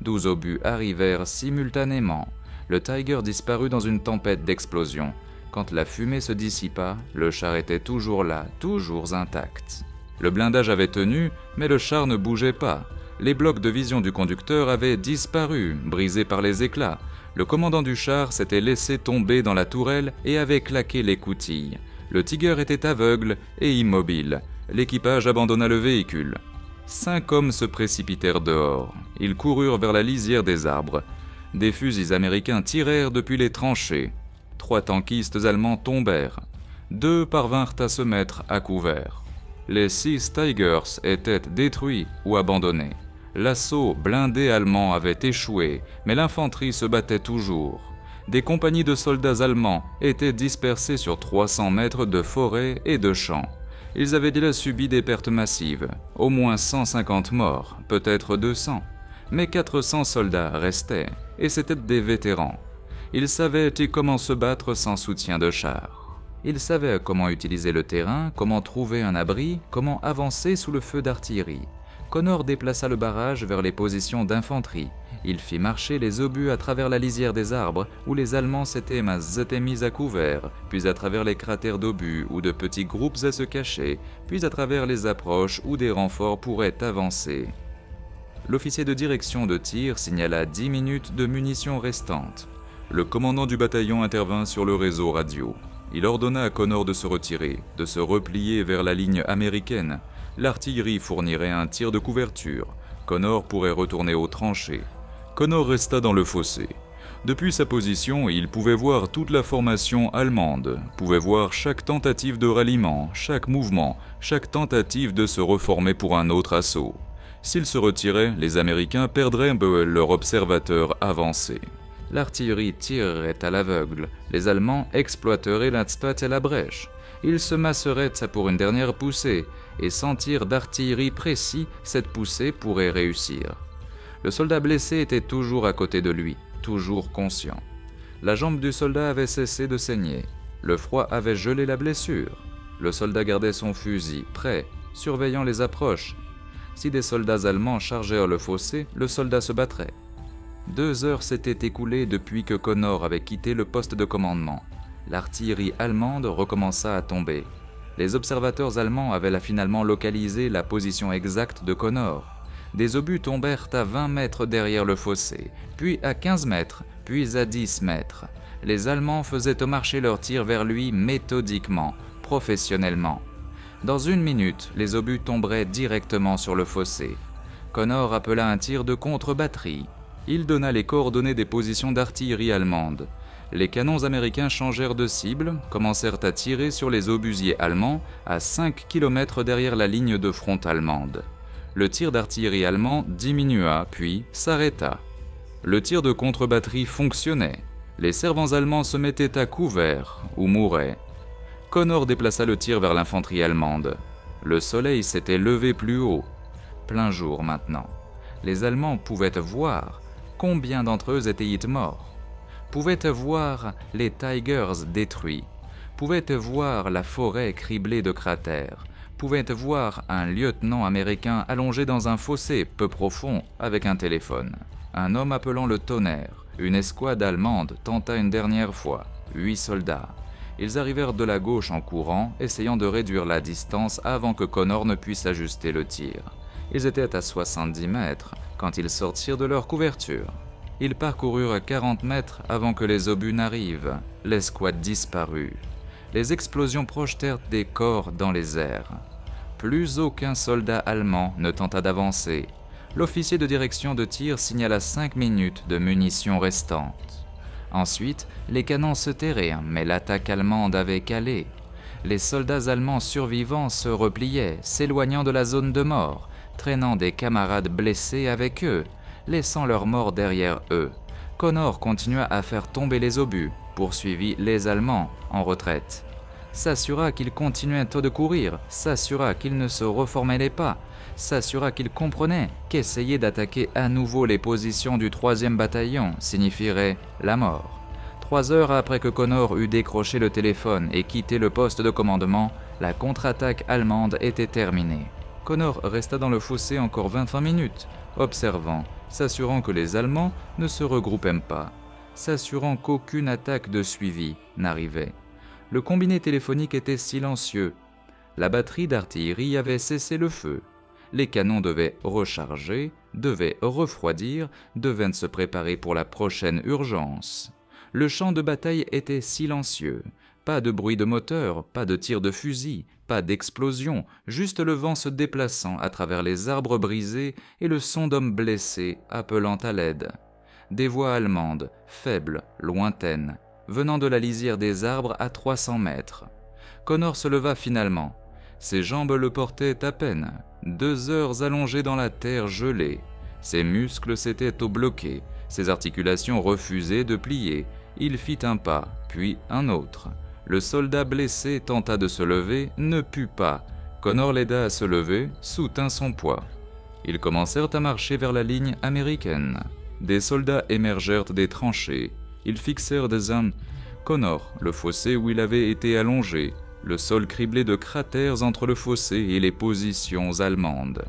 Speaker 1: 12 obus arrivèrent simultanément. Le Tiger disparut dans une tempête d'explosions. Quand la fumée se dissipa, le char était toujours là, toujours intact. Le blindage avait tenu, mais le char ne bougeait pas. Les blocs de vision du conducteur avaient disparu, brisés par les éclats. Le commandant du char s'était laissé tomber dans la tourelle et avait claqué l'écoutille. Le Tiger était aveugle et immobile. L'équipage abandonna le véhicule. 5 hommes se précipitèrent dehors. Ils coururent vers la lisière des arbres. Des fusils américains tirèrent depuis les tranchées. 3 tankistes allemands tombèrent. 2 parvinrent à se mettre à couvert. Les 6 Tigers étaient détruits ou abandonnés. L'assaut blindé allemand avait échoué, mais l'infanterie se battait toujours. Des compagnies de soldats allemands étaient dispersées sur 300 mètres de forêt et de champs. Ils avaient déjà subi des pertes massives, au moins 150 morts, peut-être 200. Mais 400 soldats restaient, et c'étaient des vétérans. Ils savaient comment se battre sans soutien de chars. Ils savaient comment utiliser le terrain, comment trouver un abri, comment avancer sous le feu d'artillerie. Connor déplaça le barrage vers les positions d'infanterie. Il fit marcher les obus à travers la lisière des arbres où les Allemands s'étaient mis à couvert, puis à travers les cratères d'obus où de petits groupes à se cacher, puis à travers les approches où des renforts pourraient avancer. L'officier de direction de tir signala 10 minutes de munitions restantes. Le commandant du bataillon intervint sur le réseau radio. Il ordonna à Connor de se retirer, de se replier vers la ligne américaine. L'artillerie fournirait un tir de couverture. Connor pourrait retourner aux tranchées. Connor resta dans le fossé. Depuis sa position, il pouvait voir toute la formation allemande, pouvait voir chaque tentative de ralliement, chaque mouvement, chaque tentative de se reformer pour un autre assaut. S'ils se retiraient, les Américains perdraient leur observateur avancé. L'artillerie tirerait à l'aveugle, les Allemands exploiteraient l'Atzpat et la brèche. Ils se masseraient pour une dernière poussée, et sans tir d'artillerie précis, cette poussée pourrait réussir. Le soldat blessé était toujours à côté de lui, toujours conscient. La jambe du soldat avait cessé de saigner. Le froid avait gelé la blessure. Le soldat gardait son fusil, prêt, surveillant les approches. Si des soldats allemands chargèrent le fossé, le soldat se battrait. 2 heures s'étaient écoulées depuis que Connor avait quitté le poste de commandement. L'artillerie allemande recommença à tomber. Les observateurs allemands avaient finalement localisé la position exacte de Connor. Des obus tombèrent à 20 mètres derrière le fossé, puis à 15 mètres, puis à 10 mètres. Les Allemands faisaient marcher leurs tirs vers lui méthodiquement, professionnellement. Dans 1 minute, les obus tomberaient directement sur le fossé. Connor appela un tir de contre-batterie. Il donna les coordonnées des positions d'artillerie allemande. Les canons américains changèrent de cible, commencèrent à tirer sur les obusiers allemands à 5 km derrière la ligne de front allemande. Le tir d'artillerie allemand diminua, puis s'arrêta. Le tir de contre-batterie fonctionnait. Les servants allemands se mettaient à couvert ou mouraient. Connor déplaça le tir vers l'infanterie allemande. Le soleil s'était levé plus haut. Plein jour maintenant. Les Allemands pouvaient voir combien d'entre eux étaient morts. Pouvaient voir les Tigers détruits. Pouvaient voir la forêt criblée de cratères. Pouvaient voir un lieutenant américain allongé dans un fossé peu profond avec un téléphone. Un homme appelant le tonnerre. Une escouade allemande tenta une dernière fois. 8 soldats. Ils arrivèrent de la gauche en courant, essayant de réduire la distance avant que Connor ne puisse ajuster le tir. Ils étaient à 70 mètres quand ils sortirent de leur couverture. Ils parcoururent 40 mètres avant que les obus n'arrivent. L'escouade disparut. Les explosions projetèrent des corps dans les airs. Plus aucun soldat allemand ne tenta d'avancer. L'officier de direction de tir signala 5 minutes de munitions restantes. Ensuite, les canons se tairaient, mais l'attaque allemande avait calé. Les soldats allemands survivants se repliaient, s'éloignant de la zone de mort. traînant des camarades blessés avec eux, laissant leurs morts derrière eux. Connor continua à faire tomber les obus, poursuivit les Allemands en retraite. S'assura qu'ils continuaient de courir, s'assura qu'ils ne se reformaient pas, s'assura qu'ils comprenaient qu'essayer d'attaquer à nouveau les positions du 3e bataillon signifierait la mort. 3 heures après que Connor eut décroché le téléphone et quitté le poste de commandement, la contre-attaque allemande était terminée. Connor resta dans le fossé encore 25 minutes, observant, s'assurant que les Allemands ne se regroupaient pas, s'assurant qu'aucune attaque de suivi n'arrivait. Le combiné téléphonique était silencieux. La batterie d'artillerie avait cessé le feu. Les canons devaient recharger, devaient refroidir, devaient se préparer pour la prochaine urgence. Le champ de bataille était silencieux. Pas de bruit de moteur, pas de tir de fusil, pas d'explosion, juste le vent se déplaçant à travers les arbres brisés et le son d'hommes blessés appelant à l'aide. Des voix allemandes, faibles, lointaines, venant de la lisière des arbres à 300 mètres. Connor se leva finalement. Ses jambes le portaient à peine. 2 heures allongées dans la terre gelée. Ses muscles s'étaient bloqués, ses articulations refusaient de plier. Il fit un pas, puis un autre. Le soldat blessé tenta de se lever, ne put pas. Connor l'aida à se lever, soutint son poids. Ils commencèrent à marcher vers la ligne américaine. Des soldats émergèrent des tranchées. Ils fixèrent des ânes. Connor, le fossé où il avait été allongé, le sol criblé de cratères entre le fossé et les positions allemandes.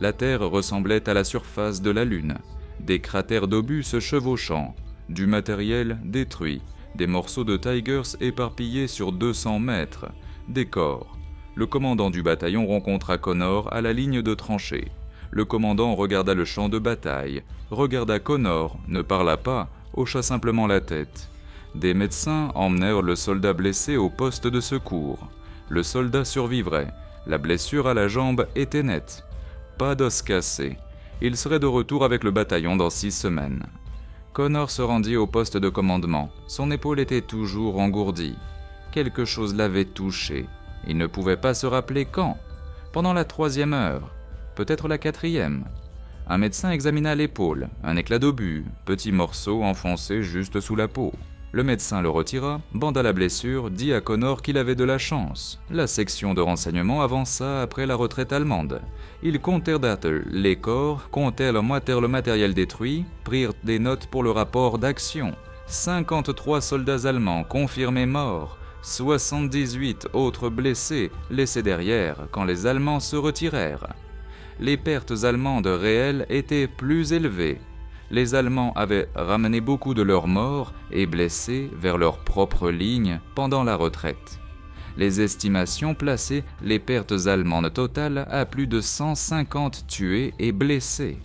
Speaker 1: La terre ressemblait à la surface de la Lune. Des cratères d'obus se chevauchant, du matériel détruit, des morceaux de Tigers éparpillés sur 200 mètres, des corps. Le commandant du bataillon rencontra Connor à la ligne de tranchée. Le commandant regarda le champ de bataille, regarda Connor, ne parla pas, hocha simplement la tête. Des médecins emmenèrent le soldat blessé au poste de secours. Le soldat survivrait. La blessure à la jambe était nette. Pas d'os cassé. Il serait de retour avec le bataillon dans 6 semaines. Connor se rendit au poste de commandement. Son épaule était toujours engourdie. Quelque chose l'avait touché. Il ne pouvait pas se rappeler quand. Pendant la 3e heure. Peut-être la 4e. Un médecin examina l'épaule. Un éclat d'obus. Petit morceau enfoncé juste sous la peau. Le médecin le retira, banda la blessure, dit à Connor qu'il avait de la chance. La section de renseignement avança après la retraite allemande. Ils comptèrent les corps, comptèrent le matériel détruit, prirent des notes pour le rapport d'action. 53 soldats allemands confirmés morts, 78 autres blessés laissés derrière quand les Allemands se retirèrent. Les pertes allemandes réelles étaient plus élevées. Les Allemands avaient ramené beaucoup de leurs morts et blessés vers leur propre ligne pendant la retraite. Les estimations plaçaient les pertes allemandes totales à plus de 150 tués et blessés.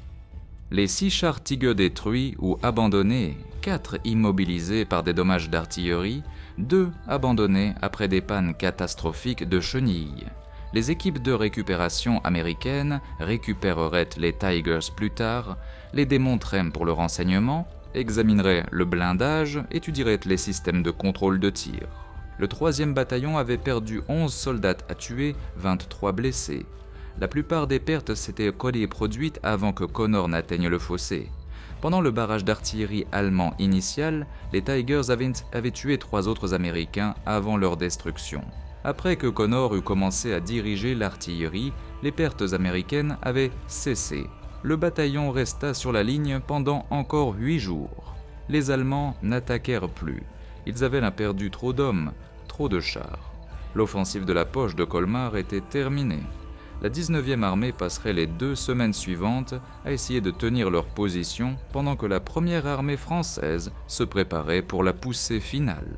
Speaker 1: Les 6 chars Tigre détruits ou abandonnés, 4 immobilisés par des dommages d'artillerie, 2 abandonnés après des pannes catastrophiques de chenilles. Les équipes de récupération américaines récupéreraient les Tigers plus tard, les démonteraient pour le renseignement, examineraient le blindage, étudieraient les systèmes de contrôle de tir. Le 3e bataillon avait perdu 11 soldats à tuer, 23 blessés. La plupart des pertes s'étaient produites avant que Connor n'atteigne le fossé. Pendant le barrage d'artillerie allemand initial, les Tigers avaient tué 3 autres Américains avant leur destruction. Après que Connor eut commencé à diriger l'artillerie, les pertes américaines avaient cessé. Le bataillon resta sur la ligne pendant encore 8 jours. Les Allemands n'attaquèrent plus. Ils avaient perdu trop d'hommes, trop de chars. L'offensive de la poche de Colmar était terminée. La 19e armée passerait les 2 semaines suivantes à essayer de tenir leur position pendant que la première armée française se préparait pour la poussée finale.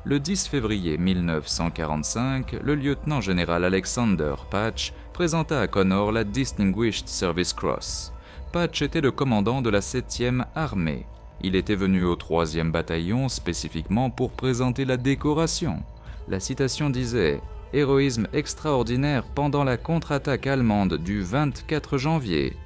Speaker 1: Le 10 février 1945, le lieutenant-général Alexander Patch présenta à Connor la Distinguished Service Cross. Patch était le commandant de la 7e armée. Il était venu au 3e bataillon spécifiquement pour présenter la décoration. La citation disait « Héroïsme extraordinaire pendant la contre-attaque allemande du 24 janvier ».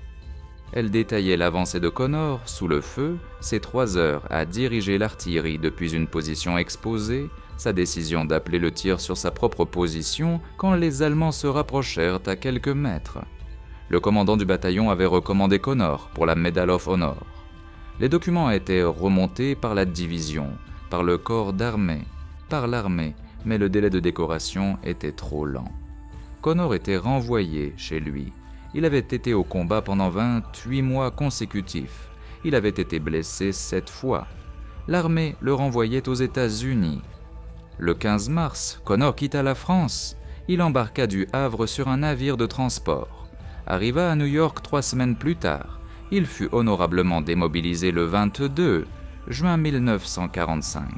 Speaker 1: Elle détaillait l'avancée de Connor sous le feu, ses 3 heures à diriger l'artillerie depuis une position exposée, sa décision d'appeler le tir sur sa propre position quand les Allemands se rapprochèrent à quelques mètres. Le commandant du bataillon avait recommandé Connor pour la Medal of Honor. Les documents étaient remontés par la division, par le corps d'armée, par l'armée, mais le délai de décoration était trop lent. Connor était renvoyé chez lui. Il avait été au combat pendant 28 mois consécutifs. Il avait été blessé 7 fois. L'armée le renvoyait aux États-Unis. Le 15 mars, Connor quitta la France. Il embarqua du Havre sur un navire de transport. Arriva à New York 3 semaines plus tard. Il fut honorablement démobilisé le 22 juin 1945.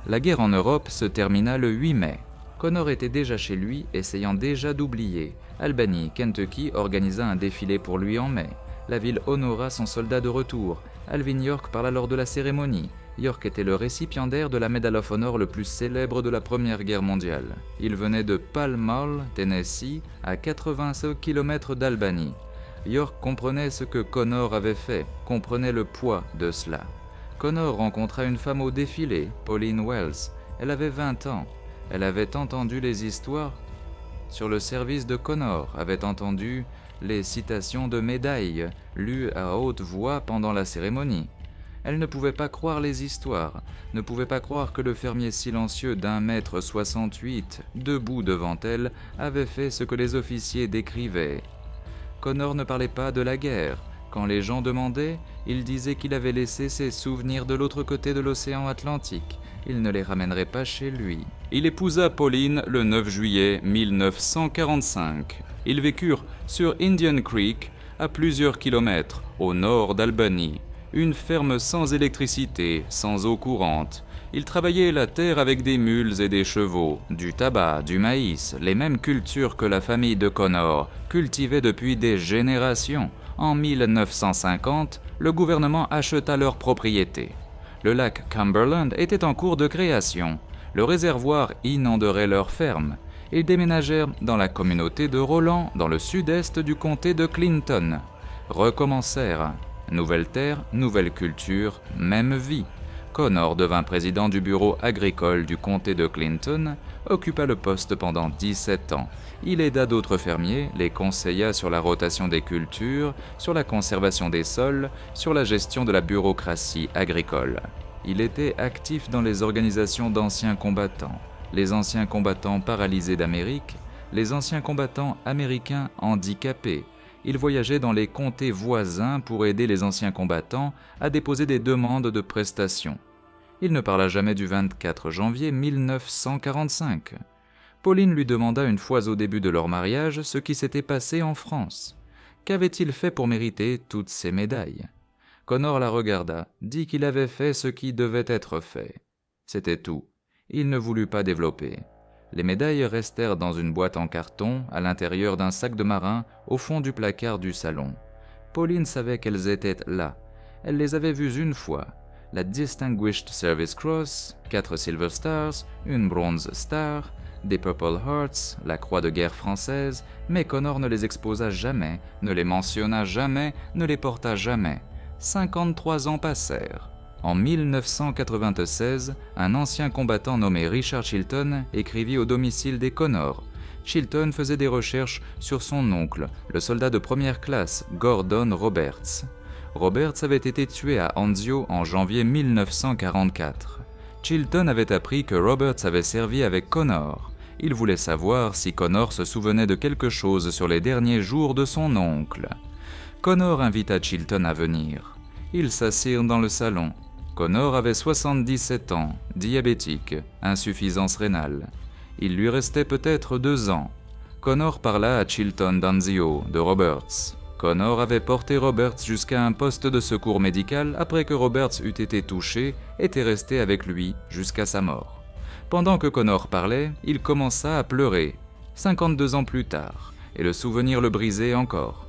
Speaker 1: La guerre en Europe se termina le 8 mai. Connor était déjà chez lui, essayant déjà d'oublier. Albany, Kentucky organisa un défilé pour lui en mai. La ville honora son soldat de retour. Alvin York parla lors de la cérémonie. York était le récipiendaire de la Medal of Honor le plus célèbre de la Première Guerre mondiale. Il venait de Pall Mall, Tennessee, à 85 km d'Albany. York comprenait ce que Connor avait fait, comprenait le poids de cela. Connor rencontra une femme au défilé, Pauline Wells. Elle avait 20 ans. Elle avait entendu les histoires sur le service de Connor, avait entendu les citations de médailles lues à haute voix pendant la cérémonie. Elle ne pouvait pas croire les histoires, ne pouvait pas croire que le fermier silencieux d'1,68 m, debout devant elle, avait fait ce que les officiers décrivaient. Connor ne parlait pas de la guerre. Quand les gens demandaient, il disait qu'il avait laissé ses souvenirs de l'autre côté de l'océan Atlantique. Il ne les ramènerait pas chez lui. Il épousa Pauline le 9 juillet 1945. Ils vécurent sur Indian Creek, à plusieurs kilomètres au nord d'Albany. Une ferme sans électricité, sans eau courante. Ils travaillaient la terre avec des mules et des chevaux, du tabac, du maïs, les mêmes cultures que la famille de Connor cultivait depuis des générations. En 1950, le gouvernement acheta leur propriété. Le lac Cumberland était en cours de création. Le réservoir inonderait leur ferme. Ils déménagèrent dans la communauté de Roland, dans le sud-est du comté de Clinton. Recommencèrent. Nouvelle terre, nouvelle culture, même vie. Connor devint président du bureau agricole du comté de Clinton, occupa le poste pendant 17 ans. Il aida d'autres fermiers, les conseilla sur la rotation des cultures, sur la conservation des sols, sur la gestion de la bureaucratie agricole. Il était actif dans les organisations d'anciens combattants, les anciens combattants paralysés d'Amérique, les anciens combattants américains handicapés. Il voyageait dans les comtés voisins pour aider les anciens combattants à déposer des demandes de prestations. Il ne parla jamais du 24 janvier 1945. Pauline lui demanda une fois au début de leur mariage ce qui s'était passé en France. Qu'avait-il fait pour mériter toutes ces médailles ? Connor la regarda, dit qu'il avait fait ce qui devait être fait. C'était tout. Il ne voulut pas développer. Les médailles restèrent dans une boîte en carton, à l'intérieur d'un sac de marin, au fond du placard du salon. Pauline savait qu'elles étaient là. Elle les avait vues une fois. La Distinguished Service Cross, 4 Silver Stars, une Bronze Star, des Purple Hearts, la Croix de guerre française, mais Connor ne les exposa jamais, ne les mentionna jamais, ne les porta jamais. 53 ans passèrent. En 1996, un ancien combattant nommé Richard Chilton écrivit au domicile des Connor. Chilton faisait des recherches sur son oncle, le soldat de première classe, Gordon Roberts. Roberts avait été tué à Anzio en janvier 1944. Chilton avait appris que Roberts avait servi avec Connor. Il voulait savoir si Connor se souvenait de quelque chose sur les derniers jours de son oncle. Connor invita Chilton à venir. Ils s'assirent dans le salon. Connor avait 77 ans, diabétique, insuffisance rénale. Il lui restait peut-être 2 ans. Connor parla à Chilton d'Anzio, de Roberts. Connor avait porté Roberts jusqu'à un poste de secours médical après que Roberts eût été touché, était resté avec lui jusqu'à sa mort. Pendant que Connor parlait, il commença à pleurer, 52 ans plus tard, et le souvenir le brisait encore.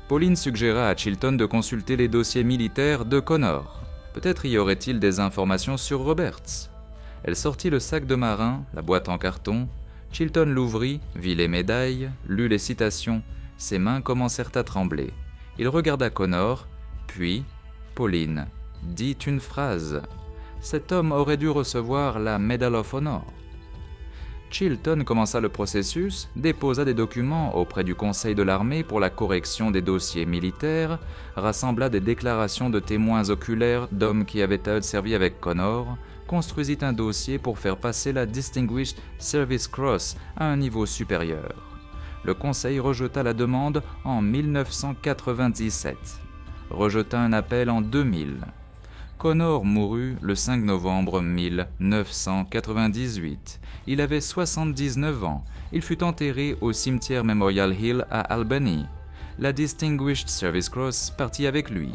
Speaker 1: Pauline suggéra à Chilton de consulter les dossiers militaires de Connor. Peut-être y aurait-il des informations sur Roberts. Elle sortit le sac de marin, la boîte en carton. Chilton l'ouvrit, vit les médailles, lut les citations. Ses mains commencèrent à trembler. Il regarda Connor, puis Pauline dit une phrase. Cet homme aurait dû recevoir la Medal of Honor. Chilton commença le processus, déposa des documents auprès du Conseil de l'armée pour la correction des dossiers militaires, rassembla des déclarations de témoins oculaires d'hommes qui avaient servi avec Connor, construisit un dossier pour faire passer la Distinguished Service Cross à un niveau supérieur. Le Conseil rejeta la demande en 1997, rejeta un appel en 2000. Connor mourut le 5 novembre 1998. Il avait 79 ans. Il fut enterré au cimetière Memorial Hill à Albany. La Distinguished Service Cross partit avec lui,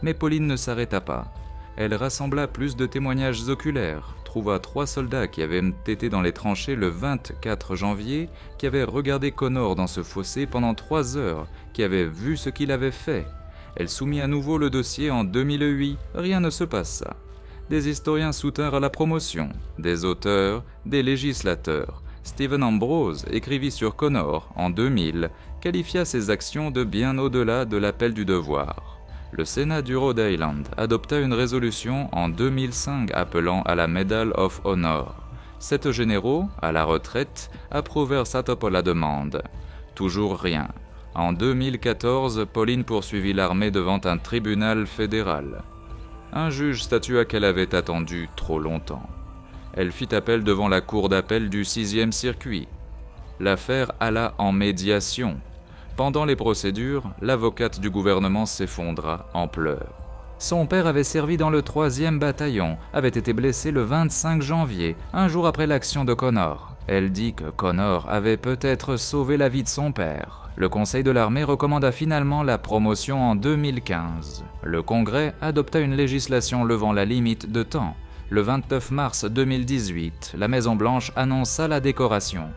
Speaker 1: mais Pauline ne s'arrêta pas. Elle rassembla plus de témoignages oculaires, trouva 3 soldats qui avaient été dans les tranchées le 24 janvier, qui avaient regardé Connor dans ce fossé pendant 3 heures, qui avaient vu ce qu'il avait fait. Elle soumit à nouveau le dossier en 2008, rien ne se passa. Des historiens soutinrent la promotion, des auteurs, des législateurs. Stephen Ambrose écrivit sur Connor en 2000, qualifia ses actions de bien au-delà de l'appel du devoir. Le Sénat du Rhode Island adopta une résolution en 2005 appelant à la Medal of Honor. 7 généraux, à la retraite, approuvèrent la demande. Toujours rien. En 2014, Pauline poursuivit l'armée devant un tribunal fédéral. Un juge statua qu'elle avait attendu trop longtemps. Elle fit appel devant la cour d'appel du 6e circuit. L'affaire alla en médiation. Pendant les procédures, l'avocate du gouvernement s'effondra en pleurs. Son père avait servi dans le 3e bataillon, avait été blessé le 25 janvier, un jour après l'action de Connor. Elle dit que Connor avait peut-être sauvé la vie de son père. Le Conseil de l'armée recommanda finalement la promotion en 2015. Le Congrès adopta une législation levant la limite de temps. Le 29 mars 2018, la Maison-Blanche annonça la décoration.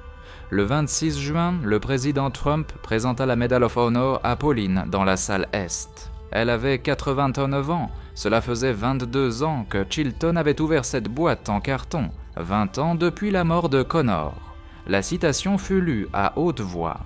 Speaker 1: Le 26 juin, le président Trump présenta la Medal of Honor à Pauline dans la salle Est. Elle avait 89 ans. Cela faisait 22 ans que Chilton avait ouvert cette boîte en carton, 20 ans depuis la mort de Connor. La citation fut lue à haute voix.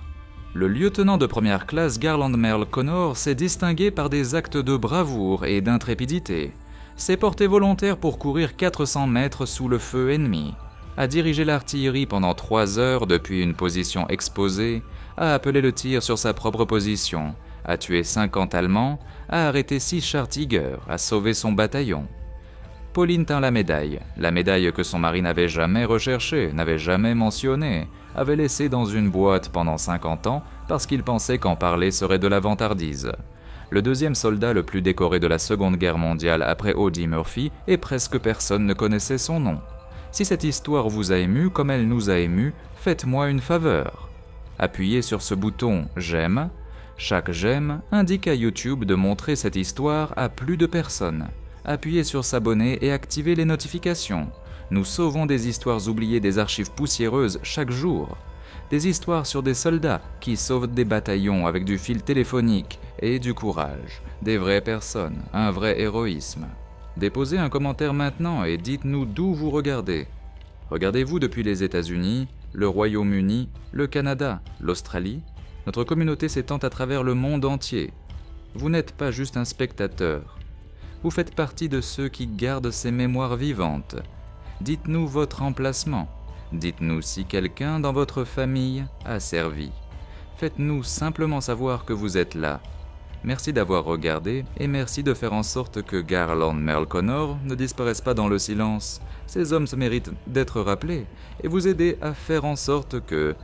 Speaker 1: Le lieutenant de première classe Garland Merle Connor s'est distingué par des actes de bravoure et d'intrépidité. S'est porté volontaire pour courir 400 mètres sous le feu ennemi, a dirigé l'artillerie pendant 3 heures depuis une position exposée, a appelé le tir sur sa propre position, a tué 50 Allemands, a arrêté 6 Chartigers, a sauvé son bataillon. Pauline tint la médaille que son mari n'avait jamais recherchée, n'avait jamais mentionnée, avait laissée dans une boîte pendant 50 ans parce qu'il pensait qu'en parler serait de la vantardise. Le 2e soldat le plus décoré de la Seconde Guerre mondiale après Audie Murphy, et presque personne ne connaissait son nom. Si cette histoire vous a ému comme elle nous a émus, faites-moi une faveur. Appuyez sur ce bouton « J'aime ». Chaque j'aime indique à YouTube de montrer cette histoire à plus de personnes. Appuyez sur s'abonner et activez les notifications. Nous sauvons des histoires oubliées des archives poussiéreuses chaque jour. Des histoires sur des soldats qui sauvent des bataillons avec du fil téléphonique et du courage. Des vraies personnes, un vrai héroïsme. Déposez un commentaire maintenant et dites-nous d'où vous regardez. Regardez-vous depuis les États-Unis, le Royaume-Uni, le Canada, l'Australie? Notre communauté s'étend à travers le monde entier. Vous n'êtes pas juste un spectateur. Vous faites partie de ceux qui gardent ces mémoires vivantes. Dites-nous votre emplacement. Dites-nous si quelqu'un dans votre famille a servi. Faites-nous simplement savoir que vous êtes là. Merci d'avoir regardé et merci de faire en sorte que Garland Merle Connor ne disparaisse pas dans le silence. Ces hommes se méritent d'être rappelés et vous aider à faire en sorte que